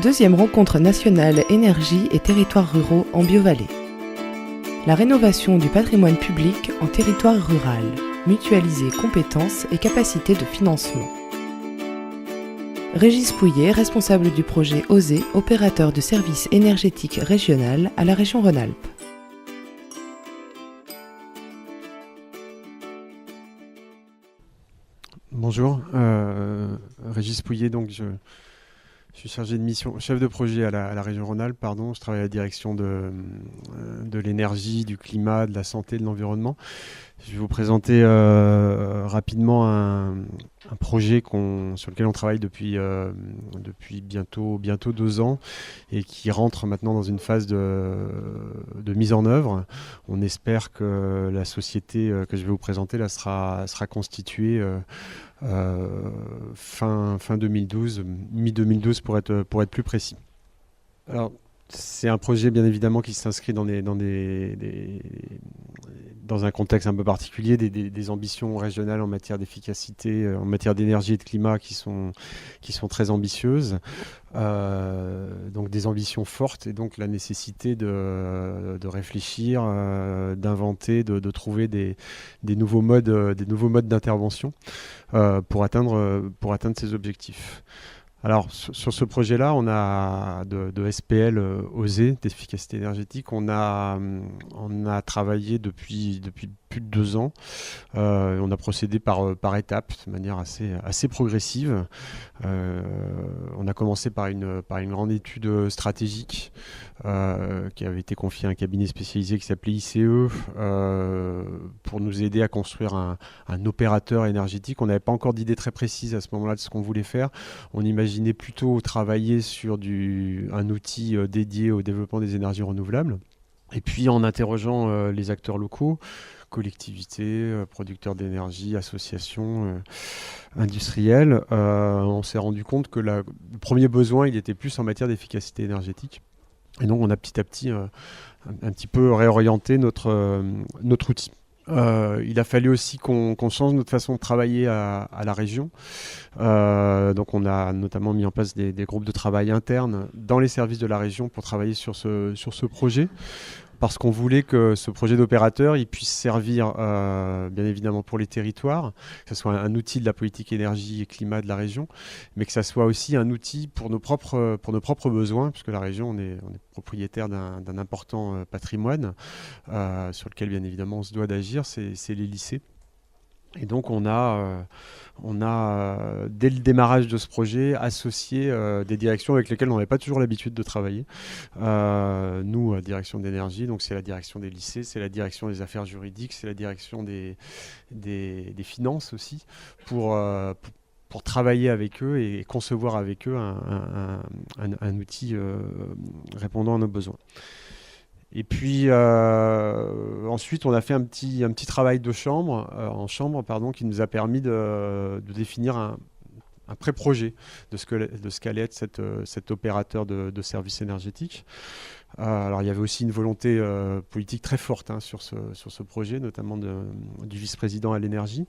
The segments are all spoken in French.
Deuxième rencontre nationale énergie et territoires ruraux en Biovallée. La rénovation du patrimoine public en territoire rural, mutualiser compétences et capacités de financement. Régis Pouillet, responsable du projet OSE, opérateur de services énergétiques régional à la région Rhône-Alpes. Bonjour, Régis Pouillet, donc je suis chargé de mission, chef de projet à la région Rhône-Alpes, pardon. Je travaille à la direction de l'énergie, du climat, de la santé, de l'environnement. Je vais vous présenter rapidement un projet sur lequel on travaille depuis bientôt 2 ans et qui rentre maintenant dans une phase de mise en œuvre. On espère que la société que je vais vous présenter là sera constituée fin 2012, mi-2012 pour être plus précis. Alors, c'est un projet bien évidemment qui s'inscrit dans un contexte un peu particulier, des ambitions régionales en matière d'efficacité, en matière d'énergie et de climat qui sont très ambitieuses. Donc des ambitions fortes et donc la nécessité de réfléchir, d'inventer, de trouver des nouveaux modes d'intervention pour atteindre ces objectifs. Alors, sur ce projet-là, on a de SPL OSE, d'efficacité énergétique. On a travaillé depuis plus de 2 ans. On a procédé par étapes, de manière assez progressive. On a commencé par une grande étude stratégique qui avait été confiée à un cabinet spécialisé qui s'appelait ICE pour nous aider à construire un opérateur énergétique. On n'avait pas encore d'idée très précise à ce moment-là de ce qu'on voulait faire. On imaginait plutôt travailler sur un outil dédié au développement des énergies renouvelables. Et puis en interrogeant les acteurs locaux, collectivités, producteurs d'énergie, associations industrielles, on s'est rendu compte que le premier besoin, il était plus en matière d'efficacité énergétique. Et donc on a petit à petit un petit peu réorienté notre outil. Il a fallu aussi qu'on change notre façon de travailler à la région. Donc on a notamment mis en place des groupes de travail internes dans les services de la région pour travailler sur ce projet. Parce qu'on voulait que ce projet d'opérateur il puisse servir bien évidemment pour les territoires, que ce soit un outil de la politique énergie et climat de la région, mais que ça soit aussi un outil pour nos propres besoins, puisque la région, on est propriétaire d'un important patrimoine sur lequel bien évidemment on se doit d'agir, c'est les lycées. Et donc on a dès le démarrage de ce projet associé des directions avec lesquelles on n'avait pas toujours l'habitude de travailler. Nous, direction d'énergie, donc c'est la direction des lycées, c'est la direction des affaires juridiques, c'est la direction des finances aussi, pour travailler avec eux et concevoir avec eux un outil répondant à nos besoins. Et puis ensuite, on a fait un petit travail en chambre, qui nous a permis de définir un pré-projet de ce qu'allait être cet opérateur de services énergétiques. Alors il y avait aussi une volonté politique très forte sur ce projet, notamment du vice-président à l'énergie,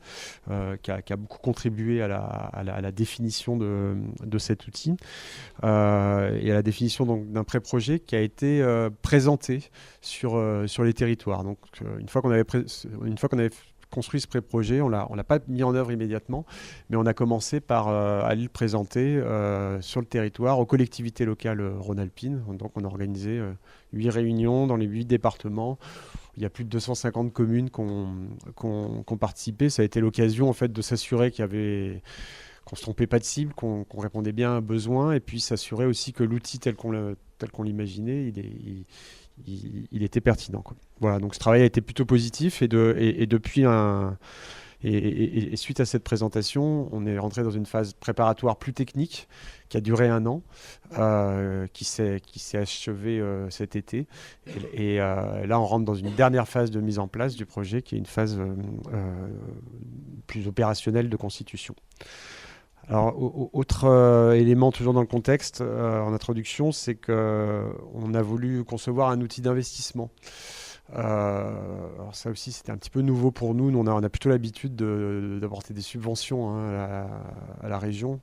qui a beaucoup contribué à la définition de cet outil et à la définition d'un pré-projet qui a été présenté sur les territoires. Donc une fois qu'on avait construit ce pré-projet, on l'a pas mis en œuvre immédiatement, mais on a commencé par aller le présenter sur le territoire aux collectivités locales rhône-alpines. Donc on a organisé 8 réunions dans les 8 départements. Il y a plus de 250 communes qui ont participé. Ça a été l'occasion en fait de s'assurer qu'on ne se trompait pas de cible, qu'on répondait bien à un besoin, et puis s'assurer aussi que l'outil tel qu'on l'imaginait, il était pertinent, quoi. Voilà, donc ce travail a été plutôt positif et depuis et suite à cette présentation, on est rentré dans une phase préparatoire plus technique qui a duré 1 an, qui s'est achevée cet été. Et là, on rentre dans une dernière phase de mise en place du projet qui est une phase plus opérationnelle de constitution. Alors, autre élément toujours dans le contexte, en introduction, c'est qu'on a voulu concevoir un outil d'investissement Alors ça aussi, c'était un petit peu nouveau pour nous. Nous, on a plutôt l'habitude d'apporter des subventions, hein, à la région.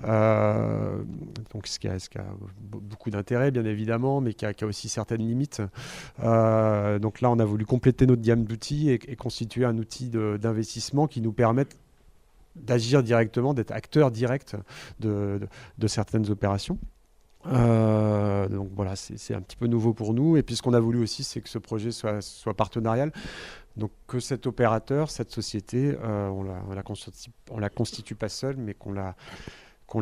Donc ce qui a beaucoup d'intérêt, bien évidemment, mais qui a aussi certaines limites. Donc là, on a voulu compléter notre gamme d'outils et constituer un outil d'investissement qui nous permette d'agir directement, d'être acteur direct de certaines opérations. Donc voilà, c'est un petit peu nouveau pour nous. Et puis ce qu'on a voulu aussi, c'est que ce projet soit partenarial. Donc que cet opérateur, cette société, on la constitue pas seul, mais qu'on la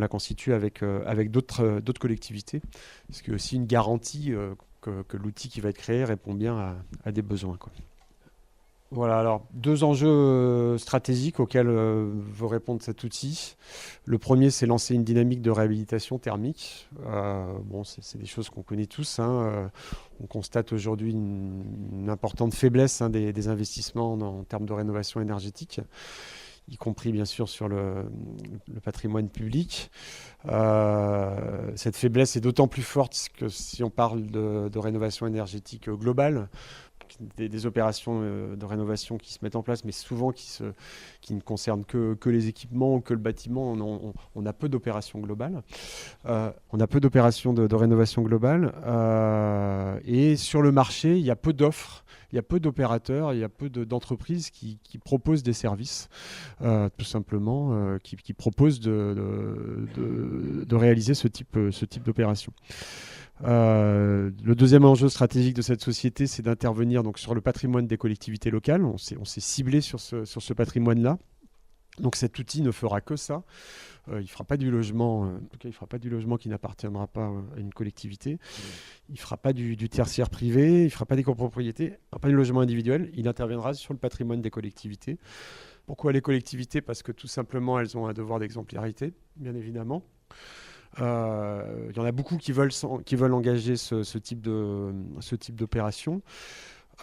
constitue avec d'autres collectivités. Ce qui est aussi une garantie que l'outil qui va être créé répond bien à des besoins, quoi. Voilà, alors 2 enjeux stratégiques auxquels veut répondre cet outil. Le premier, c'est lancer une dynamique de réhabilitation thermique. Bon, c'est des choses qu'on connaît tous, hein. On constate aujourd'hui une importante faiblesse, hein, des investissements en termes de rénovation énergétique, y compris bien sûr sur le patrimoine public. Cette faiblesse est d'autant plus forte que si on parle de rénovation énergétique globale, des opérations de rénovation qui se mettent en place, mais souvent qui ne concernent que les équipements ou que le bâtiment. On a peu d'opérations globales. On a peu d'opérations de rénovation globale. Et sur le marché, il y a peu d'offres, il y a peu d'opérateurs, il y a peu d'entreprises qui proposent des services, tout simplement, qui proposent de réaliser ce type d'opération. Le deuxième enjeu stratégique de cette société, c'est d'intervenir donc sur le patrimoine des collectivités locales. On s'est ciblé sur ce patrimoine-là. Donc cet outil ne fera que ça. Il ne fera pas du logement, en tout cas, il ne fera pas du logement qui n'appartiendra pas à une collectivité. Il ne fera pas du tertiaire privé, il ne fera pas des copropriétés, il ne fera pas du logement individuel. Il interviendra sur le patrimoine des collectivités. Pourquoi les collectivités? Parce que tout simplement, elles ont un devoir d'exemplarité, bien évidemment. Il y en a beaucoup qui veulent engager ce type d'opération.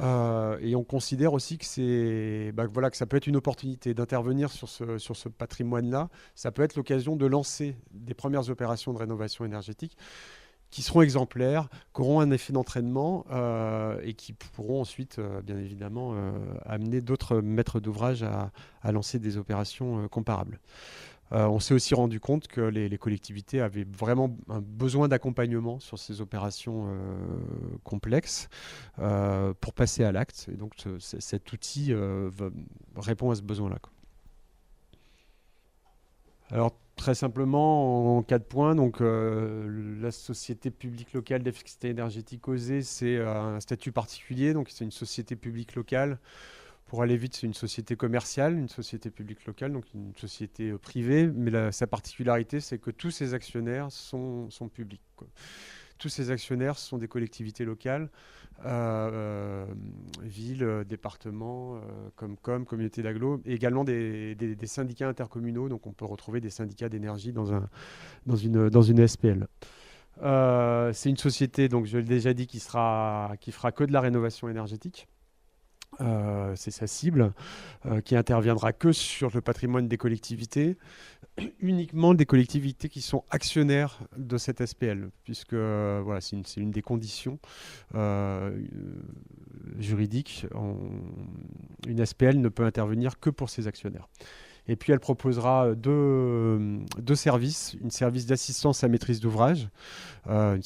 Et on considère aussi que que ça peut être une opportunité d'intervenir sur ce patrimoine-là. Ça peut être l'occasion de lancer des premières opérations de rénovation énergétique qui seront exemplaires, qui auront un effet d'entraînement et qui pourront ensuite, bien évidemment, amener d'autres maîtres d'ouvrage à lancer des opérations comparables. On s'est aussi rendu compte que les collectivités avaient vraiment un besoin d'accompagnement sur ces opérations complexes pour passer à l'acte. Et donc cet outil répond à ce besoin-là, quoi. Alors très simplement, en 4 points, donc, la société publique locale d'efficacité énergétique OSE, c'est un statut particulier. Donc c'est une société publique locale. Pour aller vite, c'est une société commerciale, une société publique locale, donc une société privée. Mais sa particularité, c'est que tous ses actionnaires sont publics, quoi. Tous ces actionnaires sont des collectivités locales, villes, départements, communautés d'agglo, et également des syndicats intercommunaux. Donc on peut retrouver des syndicats d'énergie dans une SPL. C'est une société, donc je l'ai déjà dit, qui fera que de la rénovation énergétique. C'est sa cible, qui interviendra que sur le patrimoine des collectivités, uniquement des collectivités qui sont actionnaires de cette SPL, puisque voilà, c'est une des conditions juridiques. Une SPL ne peut intervenir que pour ses actionnaires. Et puis elle proposera deux services, un service d'assistance à maîtrise d'ouvrage, un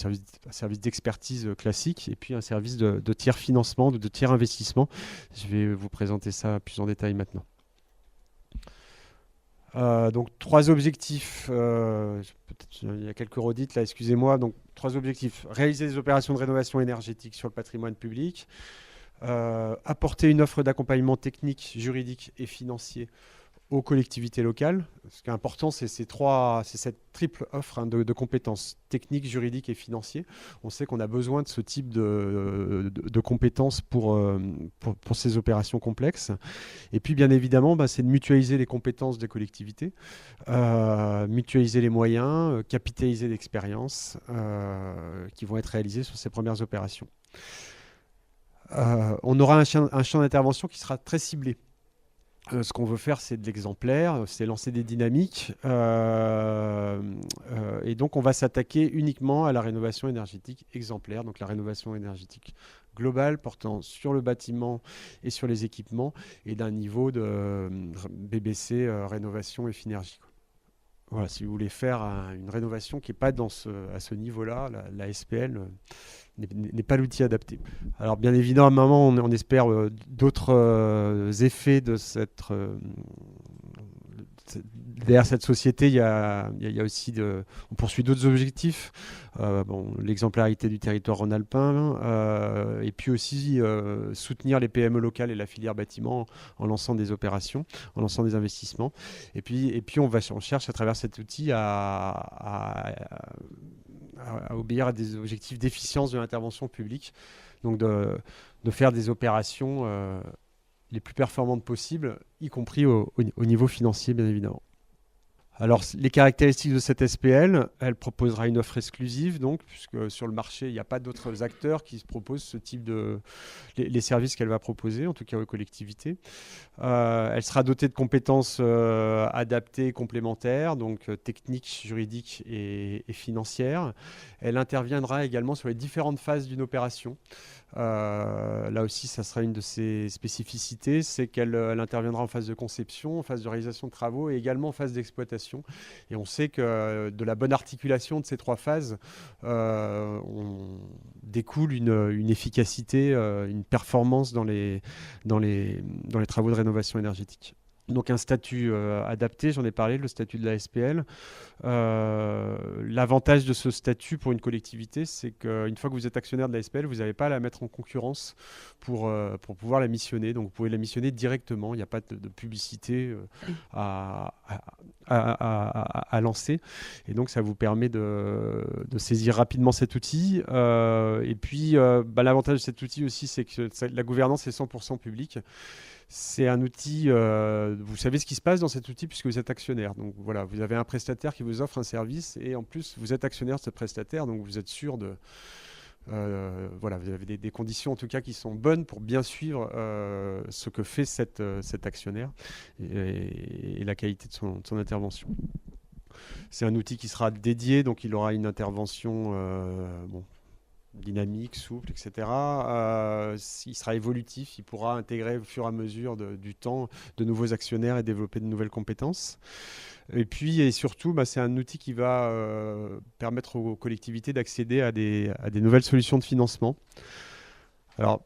service d'expertise classique, et puis un service de tiers financement, de tiers investissement. Je vais vous présenter ça plus en détail maintenant. Donc 3 objectifs, il y a quelques redites là, excusez-moi. Donc 3 objectifs: réaliser des opérations de rénovation énergétique sur le patrimoine public, apporter une offre d'accompagnement technique, juridique et financier aux collectivités locales. Ce qui est important, c'est cette triple offre, hein, de compétences techniques, juridiques et financières. On sait qu'on a besoin de ce type de compétences pour ces opérations complexes. Et puis, bien évidemment, c'est de mutualiser les compétences des collectivités, mutualiser les moyens, capitaliser l'expérience qui vont être réalisées sur ces premières opérations. On aura un champ d'intervention qui sera très ciblé. Ce qu'on veut faire, c'est de l'exemplaire, c'est lancer des dynamiques. Et donc, on va s'attaquer uniquement à la rénovation énergétique exemplaire, donc la rénovation énergétique global portant sur le bâtiment et sur les équipements et d'un niveau de BBC rénovation et Finergie. Voilà, si vous voulez faire une rénovation qui n'est pas à ce niveau-là, la SPL n'est pas l'outil adapté. Alors bien évidemment, on espère d'autres effets de derrière cette société. Il y a aussi on poursuit d'autres objectifs. L'exemplarité du territoire rhône-alpin, et puis aussi soutenir les PME locales et la filière bâtiment en lançant des opérations, en lançant des investissements. Et puis on cherche à travers cet outil à obéir à des objectifs d'efficience de l'intervention publique, donc de faire des opérations les plus performantes possibles, y compris au niveau financier, bien évidemment. Alors, les caractéristiques de cette SPL, elle proposera une offre exclusive, donc, puisque sur le marché, il n'y a pas d'autres acteurs qui se proposent ce type les services qu'elle va proposer, en tout cas aux collectivités. Elle sera dotée de compétences adaptées, complémentaires, donc techniques, juridiques et financières. Elle interviendra également sur les différentes phases d'une opération. Là aussi, ça sera une de ses spécificités, c'est qu'elle interviendra en phase de conception, en phase de réalisation de travaux et également en phase d'exploitation. Et on sait que de la bonne articulation de ces trois phases, on découle une efficacité, une performance dans les travaux de rénovation énergétique. Donc un statut adapté, j'en ai parlé, le statut de la SPL. L'avantage de ce statut pour une collectivité, c'est qu'une fois que vous êtes actionnaire de la SPL, vous n'avez pas à la mettre en concurrence pour pouvoir la missionner. Donc vous pouvez la missionner directement, il n'y a pas de publicité à lancer. Et donc ça vous permet de saisir rapidement cet outil. Et puis l'avantage de cet outil aussi, c'est que la gouvernance est 100% publique. C'est un outil, vous savez ce qui se passe dans cet outil puisque vous êtes actionnaire. Donc voilà, vous avez un prestataire qui vous offre un service et en plus vous êtes actionnaire de ce prestataire, donc vous êtes sûr vous avez des conditions en tout cas qui sont bonnes pour bien suivre ce que fait cet actionnaire et la qualité de son intervention. C'est un outil qui sera dédié, donc il aura une intervention dynamique, souple, etc. Il sera évolutif, il pourra intégrer au fur et à mesure du temps de nouveaux actionnaires et développer de nouvelles compétences. Et puis, et surtout, c'est un outil qui va permettre aux collectivités d'accéder à des nouvelles solutions de financement. Alors,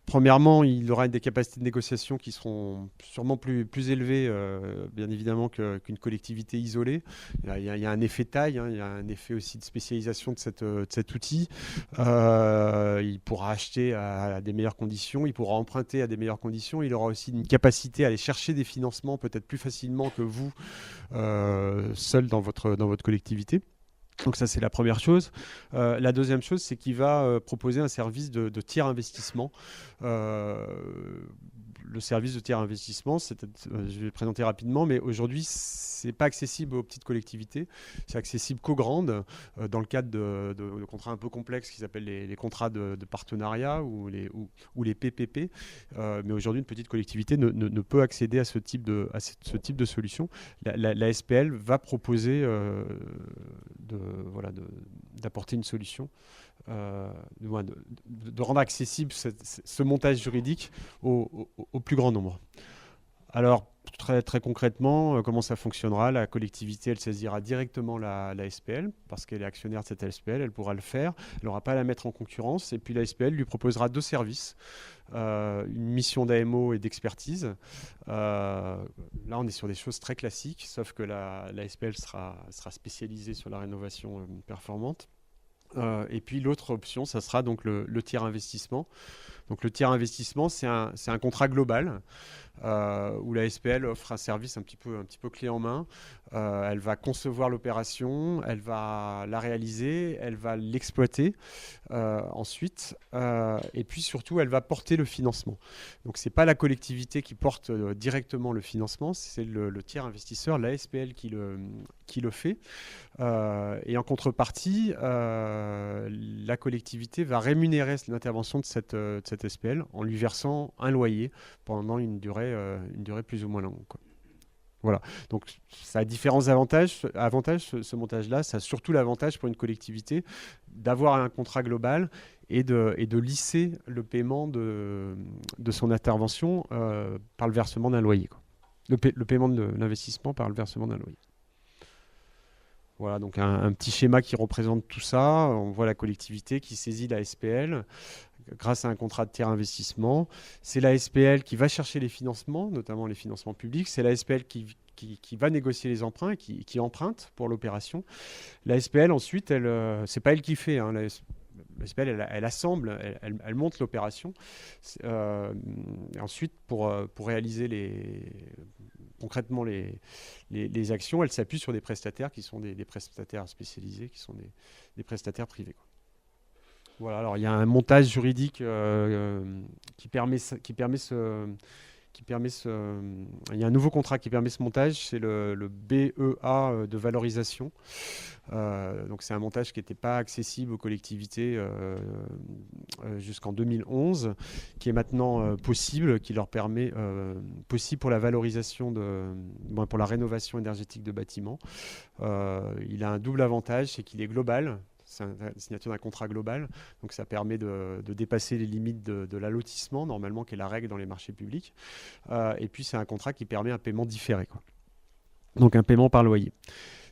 premièrement, il aura des capacités de négociation qui seront sûrement plus élevées, bien évidemment, qu'une collectivité isolée. Il y a un effet taille, il y a un effet aussi de spécialisation de cet outil. Il pourra acheter à des meilleures conditions, il pourra emprunter à des meilleures conditions. Il aura aussi une capacité à aller chercher des financements peut-être plus facilement que vous, seul dans votre collectivité. Donc ça, c'est la première chose. La deuxième chose, c'est qu'il va proposer un service de tiers investissement. Le service de tiers investissement, je vais le présenter rapidement, mais aujourd'hui, ce n'est pas accessible aux petites collectivités. C'est accessible qu'aux grandes, dans le cadre de contrats un peu complexes qui s'appellent les contrats de partenariat ou les PPP. Mais aujourd'hui, une petite collectivité ne peut accéder à ce type de solution. La SPL va proposer d'apporter une solution, de rendre accessible ce montage juridique au plus grand nombre. Alors, très, très concrètement, comment ça fonctionnera? La collectivité, elle saisira directement la SPL, parce qu'elle est actionnaire de cette SPL, elle pourra le faire, elle n'aura pas à la mettre en concurrence, et puis la SPL lui proposera deux services, une mission d'AMO et d'expertise. Là, on est sur des choses très classiques, sauf que la SPL sera spécialisée sur la rénovation performante. Et puis l'autre option, ça sera donc le tiers investissement. Donc le tiers investissement, c'est un contrat global où la SPL offre un service un petit peu clé en main. Elle va concevoir l'opération, elle va la réaliser, elle va l'exploiter ensuite, et puis surtout, elle va porter le financement. Donc c'est pas la collectivité qui porte directement le financement, c'est le tiers investisseur, la SPL qui le fait. Et en contrepartie, la collectivité va rémunérer l'intervention de cette SPL en lui versant un loyer pendant une durée plus ou moins longue, quoi. Voilà, donc ça a différents avantages. Ce montage-là, ça a surtout l'avantage pour une collectivité d'avoir un contrat global et de lisser le paiement de son intervention par le versement d'un loyer, quoi. Le paiement de l'investissement par le versement d'un loyer. Voilà, donc un petit schéma qui représente tout ça. On voit la collectivité qui saisit la SPL grâce à un contrat de tiers investissement. C'est la SPL qui va chercher les financements, notamment les financements publics. C'est la SPL qui va négocier les emprunts, qui emprunte pour l'opération. La SPL, ensuite, c'est pas elle qui fait, hein. La SPL, elle assemble, elle monte l'opération. Ensuite, pour réaliser concrètement les actions, elle s'appuie sur des prestataires qui sont des prestataires spécialisés, qui sont des prestataires privés, quoi. Voilà, alors il y a un montage juridique qui permet il y a un nouveau contrat qui permet ce montage, c'est le BEA de valorisation. Donc c'est un montage qui n'était pas accessible aux collectivités jusqu'en 2011, qui est maintenant possible, qui leur permet, possible pour la valorisation pour la rénovation énergétique de bâtiments. Il a un double avantage, c'est qu'il est global. C'est la signature d'un contrat global, donc ça permet de dépasser les limites de l'allotissement, normalement, qui est la règle dans les marchés publics. Et puis, c'est un contrat qui permet un paiement différé, quoi. Donc, un paiement par loyer.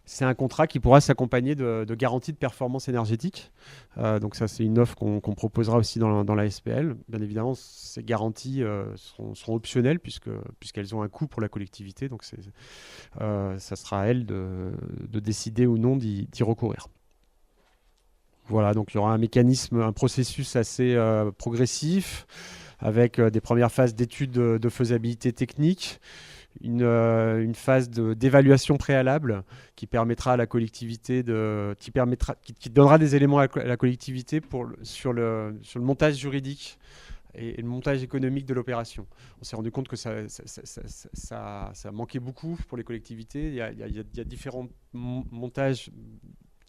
C'est un contrat qui pourra s'accompagner de garanties de performance énergétique. Donc, ça, c'est une offre qu'on proposera aussi dans la SPL. Bien évidemment, ces garanties seront optionnelles puisqu'elles ont un coût pour la collectivité. Donc, ça sera à elle de décider ou non d'y recourir. Voilà, donc il y aura un processus assez progressif, avec des premières phases d'études de faisabilité technique, une phase d'évaluation préalable qui permettra à la collectivité qui donnera des éléments à la collectivité sur le montage juridique et le montage économique de l'opération. On s'est rendu compte que ça manquait beaucoup pour les collectivités. Il y a différents montages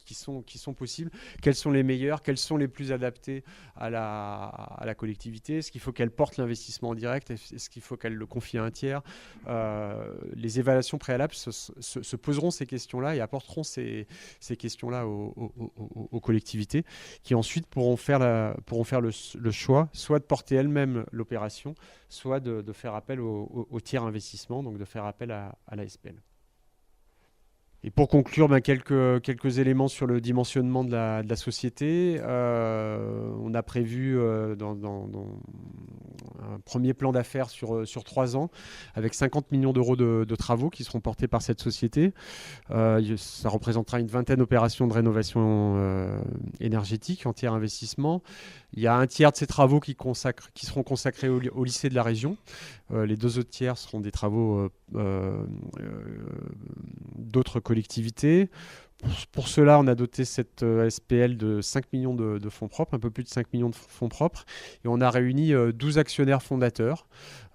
qui sont possibles, quels sont les meilleurs, quels sont les plus adaptés à la collectivité, est-ce qu'il faut qu'elle porte l'investissement en direct, est-ce qu'il faut qu'elle le confie à un tiers. Les évaluations préalables se poseront ces questions-là et apporteront ces questions-là aux collectivités qui ensuite pourront faire le choix, soit de porter elles-mêmes l'opération, soit de faire appel au tiers investissement, donc de faire appel à la SPL. Et pour conclure, quelques éléments sur le dimensionnement de la société. On a prévu dans un premier plan d'affaires sur 3 ans, avec 50 millions d'euros de travaux qui seront portés par cette société. Ça représentera une vingtaine d'opérations de rénovation énergétique en tiers investissement. Il y a un tiers de ces travaux qui seront consacrés au lycée de la région. Les 2 autres tiers seront des travaux d'autres collectivités. Pour cela, on a doté cette SPL de 5 millions de fonds propres, un peu plus de 5 millions de fonds propres. Et on a réuni 12 actionnaires fondateurs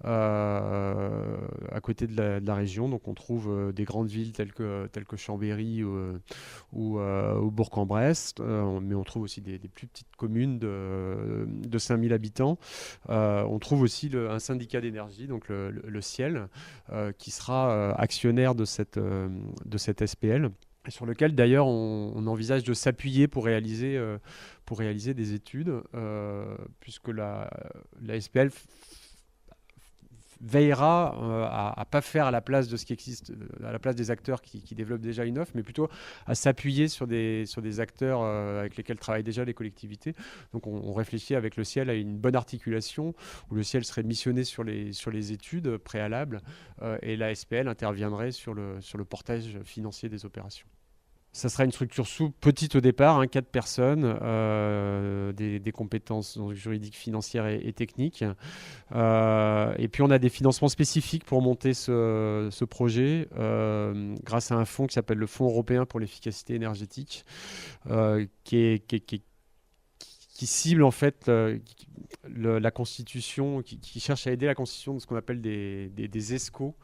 à côté de la région. Donc on trouve des grandes villes telles que Chambéry ou Bourg-en-Bresse, mais on trouve aussi des plus petites communes de 5000 habitants. On trouve aussi un syndicat d'énergie, donc le Ciel, qui sera actionnaire de cette SPL. Sur lequel d'ailleurs on envisage de s'appuyer pour réaliser des études, puisque la SPL veillera à pas faire à la place de ce qui existe, à la place des acteurs qui développent déjà une offre, mais plutôt à s'appuyer sur des acteurs avec lesquels travaillent déjà les collectivités. Donc on réfléchit avec le Ciel à une bonne articulation où le Ciel serait missionné sur les études préalables et la SPL interviendrait sur le portage financier des opérations. Ça sera une structure petite au départ, 4 personnes, des compétences juridiques, financières et techniques. Et puis on a des financements spécifiques pour monter ce projet grâce à un fonds qui s'appelle le Fonds européen pour l'efficacité énergétique, qui cible en fait la constitution, qui cherche à aider la constitution de ce qu'on appelle des ESCO.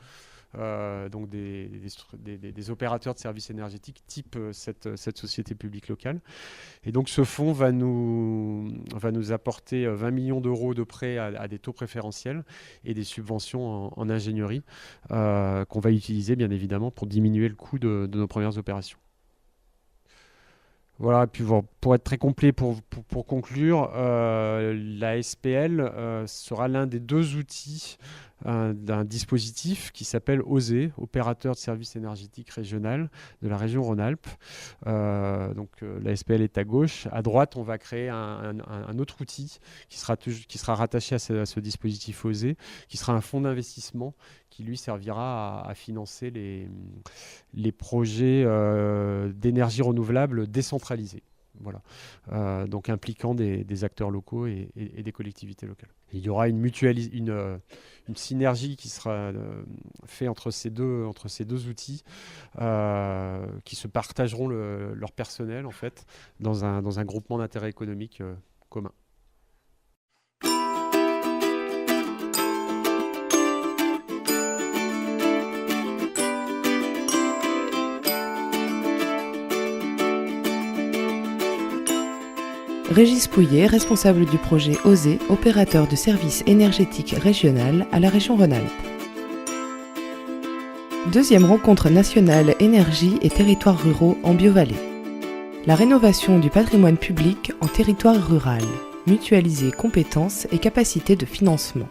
Donc des opérateurs de services énergétiques type cette société publique locale. Et donc ce fonds va nous apporter 20 millions d'euros de prêts à des taux préférentiels et des subventions en ingénierie qu'on va utiliser bien évidemment pour diminuer le coût de nos premières opérations. Voilà, et puis pour être très complet, pour conclure, la SPL sera l'un des deux outils d'un dispositif qui s'appelle OSE, Opérateur de services énergétiques régional de la région Rhône-Alpes. La SPL est à gauche. À droite, on va créer un autre outil qui sera rattaché à ce dispositif OSE, qui sera un fonds d'investissement qui lui servira à financer les projets d'énergie renouvelable décentralisés. Voilà. Donc impliquant des acteurs locaux et des collectivités locales. Et il y aura une synergie qui sera faite entre ces deux outils qui se partageront leur personnel en fait dans un groupement d'intérêt économique commun. Régis Pouillet, responsable du projet OSE, opérateur de services énergétiques régional à la région Rhône-Alpes. Deuxième rencontre nationale énergie et territoires ruraux en Biovallée. La rénovation du patrimoine public en territoire rural. Mutualiser compétences et capacités de financement.